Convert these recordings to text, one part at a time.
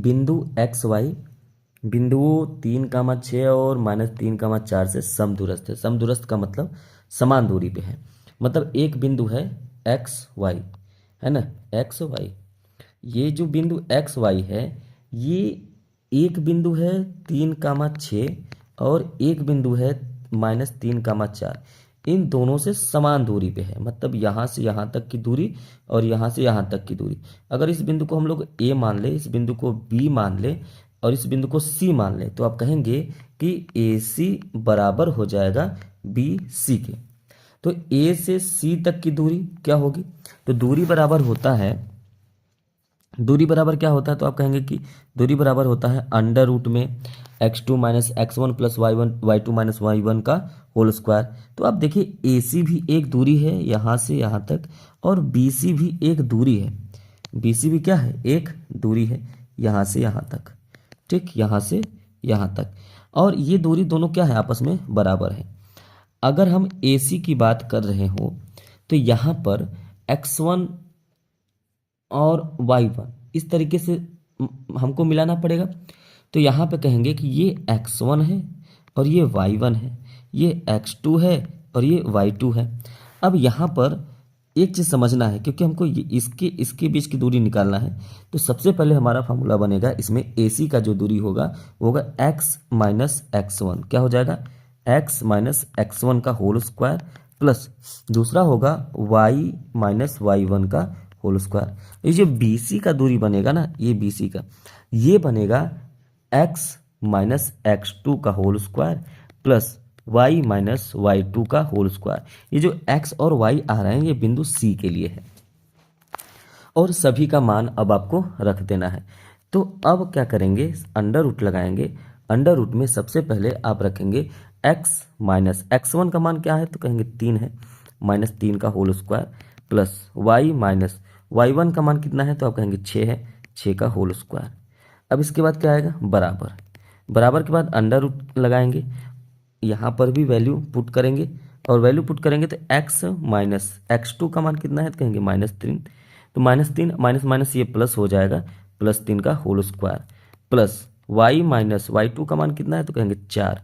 बिंदु x Y बिंदुओं 3,6 और -3,4 से समदूरस्थ है। समदूरस्थ का मतलब समान दूरी पे है। मतलब एक बिंदु है एक्स वाई, है ना, एक्स वाई। ये जो बिंदु एक्स वाई है, ये एक बिंदु है 3,6 और एक बिंदु है -3,4। इन दोनों से समान दूरी पे है। मतलब यहाँ से यहाँ तक की दूरी और यहाँ से यहाँ तक की दूरी। अगर इस बिंदु को हम लोग ए मान ले, इस बिंदु को बी मान ले और इस बिंदु को सी मान ले, तो आप कहेंगे कि ए सी बराबर हो जाएगा बी सी के। तो ए से सी तक की दूरी क्या होगी? तो दूरी बराबर होता है, दूरी बराबर क्या होता है? तो आप कहेंगे कि दूरी बराबर होता है अंडर रूट में x2 minus x1 plus y2 minus y1 का होल स्क्वायर। तो आप देखिए AC भी एक दूरी है यहाँ से यहाँ तक, और BC भी एक दूरी है। BC भी क्या है? एक दूरी है यहाँ से यहाँ तक, ठीक, यहाँ से यहाँ तक। और ये दूरी दोनों क्या है? आपस में बराबर है। अगर हम AC की बात कर रहे हो तो यहाँ पर x1 और y1 इस तरीके से हमको मिलाना पड़ेगा। तो यहाँ पे कहेंगे कि ये x1 है और ये y1 है, ये x2 है और ये y2 है। अब यहाँ पर एक चीज़ समझना है, क्योंकि हमको इसके बीच की दूरी निकालना है। तो सबसे पहले हमारा फार्मूला बनेगा, इसमें AC का जो दूरी होगा वो होगा x माइनस x1। क्या हो जाएगा? x माइनस x1 का होल स्क्वायर प्लस दूसरा होगा y माइनस y1 का होल स्क्वायर। ये जो BC का दूरी बनेगा ना, ये BC का, ये बनेगा x माइनस x2 का whole square plus y minus y2 का होल स्क्वायर। ये जो x और y आ रहे हैं ये बिंदु C के लिए है, और सभी का मान अब आपको रख देना है। तो अब क्या करेंगे? अंडर रूट लगाएंगे। अंडर रूट में सबसे पहले आप रखेंगे x माइनस x1 का मान क्या है? तो कहेंगे 3 है, माइनस 3 का whole square plus y minus y1 का मान कितना है? तो आप कहेंगे 6 है, 6 का होल स्क्वायर। अब इसके बाद क्या आएगा? बराबर। बराबर के बाद अंडर रूट लगाएंगे, यहाँ पर भी वैल्यू पुट करेंगे, और वैल्यू पुट करेंगे तो x माइनस x2 का मान कितना है? तो कहेंगे -3। तो -3 माइनस माइनस ये प्लस हो जाएगा, +3 का whole square plus y minus y2 का मान कितना है? तो कहेंगे 4,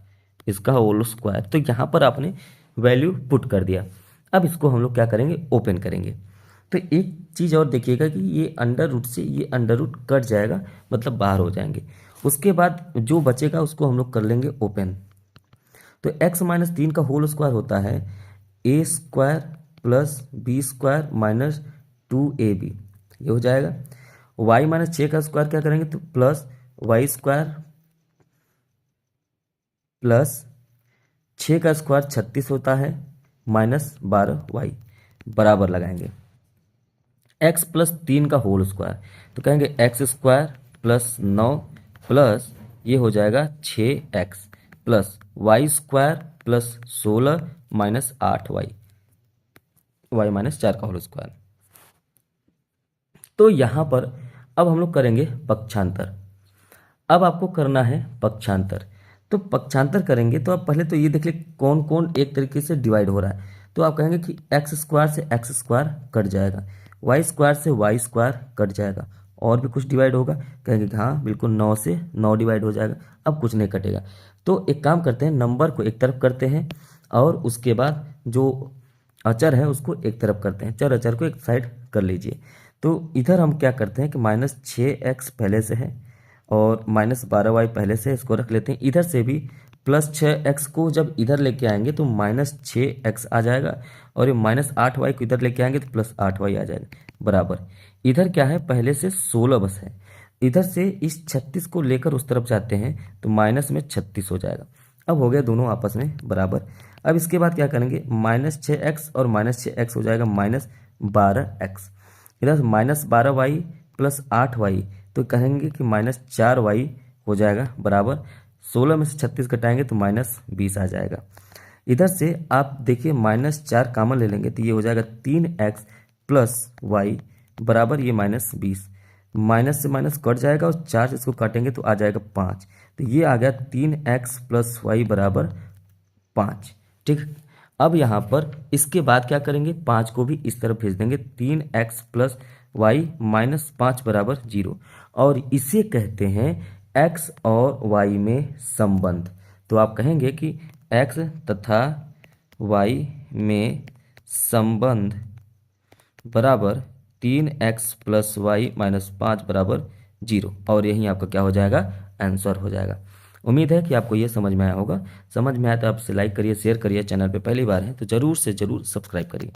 इसका होल स्क्वायर। तो यहाँ पर आपने वैल्यू पुट कर दिया। अब इसको हम लोग क्या करेंगे? ओपन करेंगे। तो एक चीज़ और देखिएगा कि ये अंडर रूट से ये अंडर रूट कट जाएगा, मतलब बाहर हो जाएंगे। उसके बाद जो बचेगा उसको हम लोग कर लेंगे ओपन। तो x माइनस 3 का होल स्क्वायर होता है a square plus B square minus 2ab, ये हो जाएगा। y माइनस 6 का स्क्वायर क्या करेंगे? तो प्लस वाई स्क्वायर प्लस 6 का स्क्वायर 36 होता है, माइनस 12y बराबर लगाएंगे x प्लस 3 का होल स्क्वायर। तो कहेंगे x स्क्वायर प्लस 9 प्लस ये हो जाएगा 6x plus y square plus 16 minus 8y, y minus 4 का होल स्क्वायर। तो यहाँ पर अब हम लोग करेंगे पक्षांतर। अब आपको करना है पक्षांतर। तो पक्षांतर करेंगे तो आप पहले तो ये देख ले कौन कौन एक तरीके से डिवाइड हो रहा है। तो आप कहेंगे कि एक्स स्क्वायर से एक्स स्क्वायर कट जाएगा, वाई स्क्वायर से वाई स्क्वायर कट जाएगा, और भी कुछ डिवाइड होगा? कहेंगे कि हाँ बिल्कुल, 9 से 9 डिवाइड हो जाएगा। अब कुछ नहीं कटेगा। तो एक काम करते हैं, नंबर को एक तरफ करते हैं और उसके बाद जो अचर है उसको एक तरफ करते हैं। चर अचर को एक साइड कर लीजिए। तो इधर हम क्या करते हैं कि -6x पहले से है और -12y पहले से, इसको रख लेते हैं। इधर से भी +6x को जब इधर लेके आएंगे तो -6x आ जाएगा, और ये -8y को इधर लेके आएंगे तो +8y आ जाएगा बराबर। इधर क्या है? पहले से 16 बस है, इधर से इस 36 को लेकर उस तरफ जाते हैं तो माइनस में 36 हो जाएगा। अब हो गया दोनों आपस में बराबर। अब इसके बाद क्या करेंगे? -6x और -6x हो जाएगा -12x। इधर -12y प्लस 8y, तो कहेंगे कि -4y हो जाएगा बराबर। 16 में से 36 घटाएंगे तो -20 आ जाएगा। इधर से आप देखिए -4 कॉमन ले लेंगे तो ये हो जाएगा 3x प्लस y बराबर ये -20। माइनस से माइनस कट जाएगा और 4 से इसको काटेंगे तो आ जाएगा 5। तो ये आ गया 3x प्लस वाई बराबर 5। ठीक, अब यहाँ पर इसके बाद क्या करेंगे? 5 को भी इस तरफ भेज देंगे। 3x प्लस वाई माइनस 5 बराबर 0, और इसे कहते हैं x और y में संबंध। तो आप कहेंगे कि x तथा y में संबंध बराबर 3x प्लस वाई माइनस 5 बराबर 0, और यही आपका क्या हो जाएगा, आंसर हो जाएगा। उम्मीद है कि आपको ये समझ में आया होगा। समझ में आया तो आप इसे लाइक करिए, शेयर करिए। चैनल पे पहली बार है तो ज़रूर से ज़रूर सब्सक्राइब करिए।